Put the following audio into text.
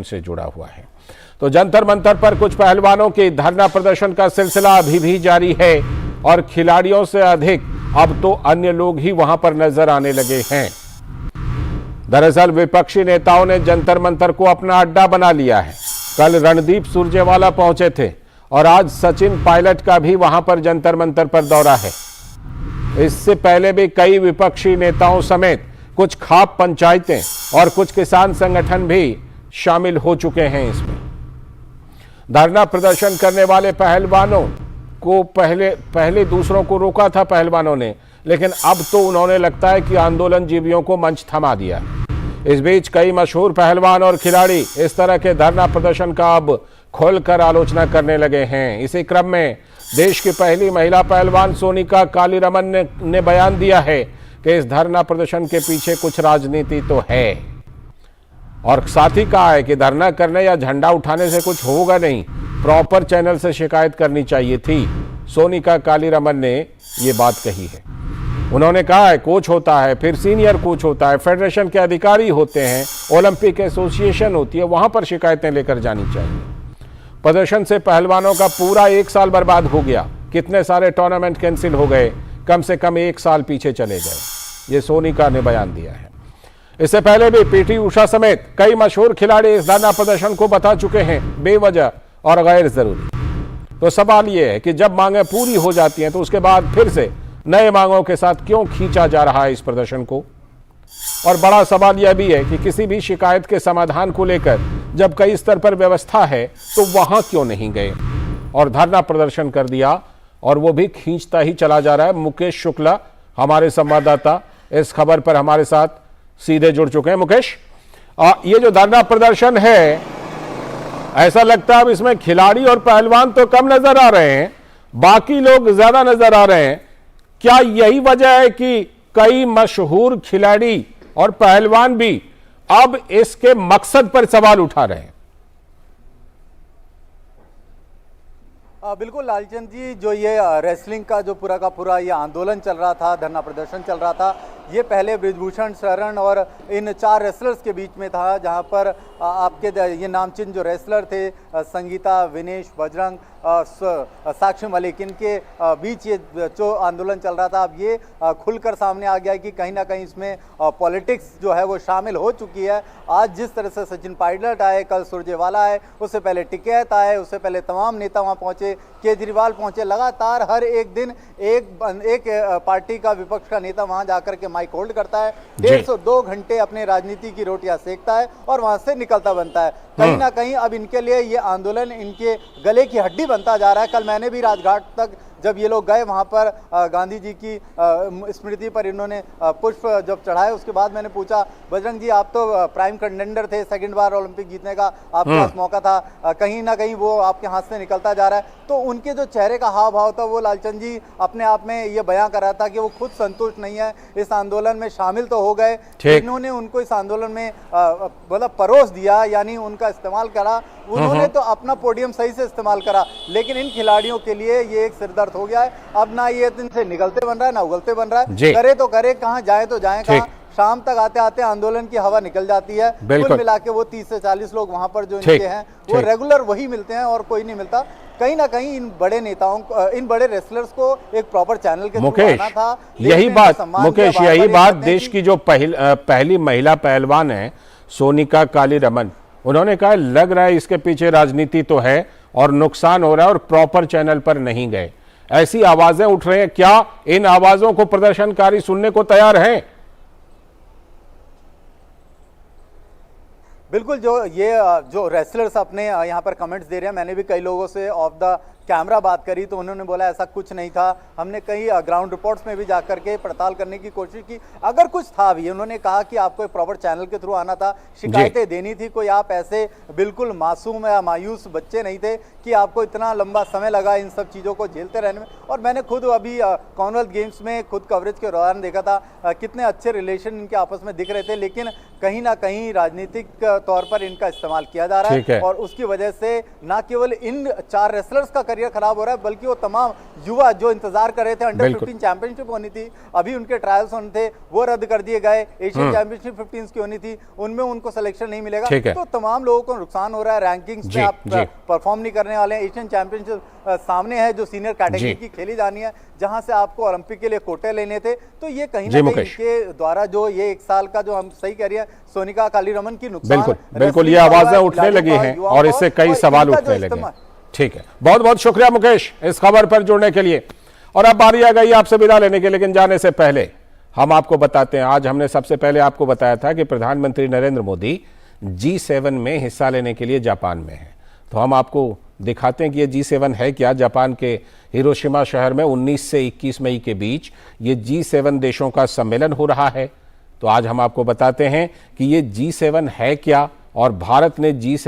से जुड़ा हुआ है। तो जंतर मंतर पर कुछ पहलवानों के धरना प्रदर्शन का सिलसिला अभी भी जारी है और खिलाड़ियों से अधिक अब तो अन्य लोग ही वहां पर नजर आने लगे हैं। दरअसल विपक्षी नेताओं ने जंतर मंतर को अपना अड्डा बना लिया है। कल रणदीप सुरजेवाला पहुंचे थे और आज सचिन पायलट का भी वहां पर जंतर मंतर पर दौरा है। इससे पहले भी कई विपक्षी नेताओं समेत कुछ खाप पंचायतें और कुछ किसान संगठन भी शामिल हो चुके हैं। इसमें धरना प्रदर्शन करने वाले पहलवानों को पहले दूसरों को रोका था पहलवानों ने, लेकिन अब तो उन्होंने लगता है कि आंदोलन जीवियों को मंच थमा दिया है। इस बीच कई मशहूर पहलवान और खिलाड़ी इस तरह के धरना प्रदर्शन का अब खोलकर आलोचना करने लगे हैं। इसी क्रम में देश की पहली महिला पहलवान सोनिका कालीरमन ने बयान दिया है कि इस धरना प्रदर्शन के पीछे कुछ राजनीति तो है और साथ ही कहा है कि धरना करने या झंडा उठाने से कुछ होगा नहीं, प्रॉपर चैनल से शिकायत करनी चाहिए थी। सोनिका कालीरमन ने ये बात कही है। उन्होंने कहा है कोच होता है, फिर सीनियर कोच होता है, फेडरेशन के अधिकारी होते हैं, ओलंपिक एसोसिएशन होती है, वहां पर शिकायतें लेकर जानी चाहिए। प्रदर्शन से पहलवानों का पूरा 1 साल बर्बाद हो गया। कितने सारे टूर्नामेंट कैंसिल हो गए, कम से कम 1 साल पीछे चले गए। ये सोनिका ने बयान दिया है। इससे पहले भी पीटी उषा समेत कई मशहूर खिलाड़ी इस धरना प्रदर्शन को बता चुके हैं बेवजह और गैर जरूरी। तो सवाल यह है कि जब मांगें पूरी हो जाती हैं तो उसके बाद फिर से नए मांगों के साथ क्यों खींचा जा रहा है इस प्रदर्शन को। और बड़ा सवाल यह भी है कि किसी भी शिकायत के समाधान को लेकर जब कई स्तर पर व्यवस्था है तो वहां क्यों नहीं गए और धरना प्रदर्शन कर दिया, और वो भी खींचता ही चला जा रहा है। मुकेश शुक्ला हमारे संवाददाता इस खबर पर हमारे साथ सीधे जुड़ चुके हैं। मुकेश, ये जो धरना प्रदर्शन है, ऐसा लगता है अब इसमें खिलाड़ी और पहलवान तो कम नजर आ रहे हैं, बाकी लोग ज्यादा नजर आ रहे हैं। क्या यही वजह है कि कई मशहूर खिलाड़ी और पहलवान भी अब इसके मकसद पर सवाल उठा रहे हैं? बिल्कुल लालचंद जी, जो ये रेसलिंग का जो पूरा का पूरा ये आंदोलन चल रहा था, धरना प्रदर्शन चल रहा था, ये पहले बृजभूषण शरण और इन 4 रेसलर्स के बीच में था, जहां पर आपके ये नामचीन जो रेसलर थे संगीता, विनेश, बजरंग, साक्षी मलिक, इनके बीच ये जो आंदोलन चल रहा था, अब ये खुलकर सामने आ गया है कि कहीं ना कहीं इसमें पॉलिटिक्स जो है वो शामिल हो चुकी है। आज जिस तरह से सचिन पायलट आए, कल सुरजेवाला आए, उससे पहले टिकैत आए, उससे पहले तमाम नेता वहाँ पहुँचे, केजरीवाल पहुँचे, लगातार हर एक दिन एक पार्टी का, विपक्ष का नेता वहाँ जाकर के माइक होल्ड करता है, 150-2 घंटे अपने राजनीति की रोटियां सेकता है और वहां से निकलता बनता है। कहीं ना कहीं अब इनके लिए ये आंदोलन इनके गले की हड्डी बनता जा रहा है। कल मैंने भी राजघाट तक जब ये लोग गए, वहां पर गांधी जी की स्मृति पर इन्होंने पुष्प जब चढ़ाए, उसके बाद मैंने पूछा, बजरंग जी आप तो प्राइम कंटेंडर थे, 2nd बार ओलंपिक जीतने का आपके पास मौका था, कहीं ना कहीं वो आपके हाथ से निकलता जा रहा है। तो उनके जो चेहरे का हाव भाव था वो लालचंद जी अपने आप में ये बयां कर रहा था कि वो खुद संतुष्ट नहीं है। इस आंदोलन में शामिल तो हो गए, इन्होंने उनको इस आंदोलन में मतलब परोस दिया, यानी उनका इस्तेमाल करा, उन्होंने तो अपना पोडियम सही से इस्तेमाल करा, लेकिन इन खिलाड़ियों के लिए ये एक सिरदर्द हो गया है। अब ना ये दिन से निकलते बन रहा है, ना उगलते बन रहा है, करे तो करे कहाँ, जाए तो जाए कहाँ। शाम तक आते आते आंदोलन की हवा निकल जाती है। कुल मिला के वो 30 से 40 लोग वहां पर जो इनके हैं वो रेगुलर वही मिलते हैं और कोई नहीं मिलता। कहीं ना कहीं इन बड़े नेताओं को, इन बड़े रेसलर्स को एक प्रॉपर चैनल के थ्रू आना था। यही बात मुकेश, यही बात देश की जो पहली महिला पहलवान है सोनिका कालीरमन, उन्होंने कहा लग रहा है इसके पीछे राजनीति तो है और नुकसान हो रहा है और प्रॉपर चैनल पर नहीं गए। ऐसी आवाजें उठ रही हैं, क्या इन आवाजों को प्रदर्शनकारी सुनने को तैयार हैं? बिल्कुल, जो रेसलर्स अपने यहाँ पर कमेंट्स दे रहे हैं, मैंने भी कई लोगों से ऑफ द कैमरा बात करी तो उन्होंने बोला ऐसा कुछ नहीं था। हमने कई ग्राउंड रिपोर्ट्स में भी जाकर के पड़ताल करने की कोशिश की, अगर कुछ था भी, उन्होंने कहा कि आपको एक प्रॉपर चैनल के थ्रू आना था, शिकायतें देनी थी, कोई आप ऐसे बिल्कुल मासूम या मायूस बच्चे नहीं थे कि आपको इतना लंबा समय लगा इन सब चीज़ों को झेलते रहने में। और मैंने खुद अभी कॉमनवेल्थ गेम्स में खुद कवरेज के दौरान देखा था कितने अच्छे रिलेशन इनके आपस में दिख रहे थे, लेकिन कहीं ना कहीं राजनीतिक तौर पर इनका इस्तेमाल किया जा रहा है और उसकी वजह से न केवल इन 4 रेसलर्स का करियर खराब हो रहा है, बल्कि वो तमाम युवा जो इंतजार कर रहे थे, अंडर 15 चैंपियनशिप होनी थी, अभी उनके ट्रायल्स होने थे, वो रद्द कर दिए गए। एशियन चैंपियनशिप 15 की होनी थी, उनमें उनको सिलेक्शन नहीं मिलेगा, तो तमाम लोगों को नुकसान हो रहा है। रैंकिंग्स में आप परफॉर्म नहीं करने वाले हैं। एशियन चैंपियनशिप सामने है जो सीनियर कैटेगरी की खेली जानी है, जहां से आपको ओलंपिक के लिए कोटे लेने थे, तो ये कहीं ना कहीं के द्वारा जो ये 1 साल का जो हम सही कह रहे हैं सोनिका कालीरमन की नुकसान, बिल्कुल ये आवाजें उठने लगी हैं और इससे कई सवाल उठने लगे। ठीक है, बहुत बहुत शुक्रिया मुकेश इस खबर पर जुड़ने के लिए। और अब बारी आ गई आपसे विदा लेने के, लेकिन जाने से पहले हम आपको बताते हैं, आज हमने सबसे पहले आपको बताया था कि प्रधानमंत्री नरेंद्र मोदी G7 में हिस्सा लेने के लिए जापान में हैं। तो हम आपको दिखाते हैं कि ये G7 है क्या। जापान के हिरोशिमा शहर में 19 से 21 मई के बीच ये G7 देशों का सम्मेलन हो रहा है। तो आज हम आपको बताते हैं कि ये G7 है क्या और भारत ने G7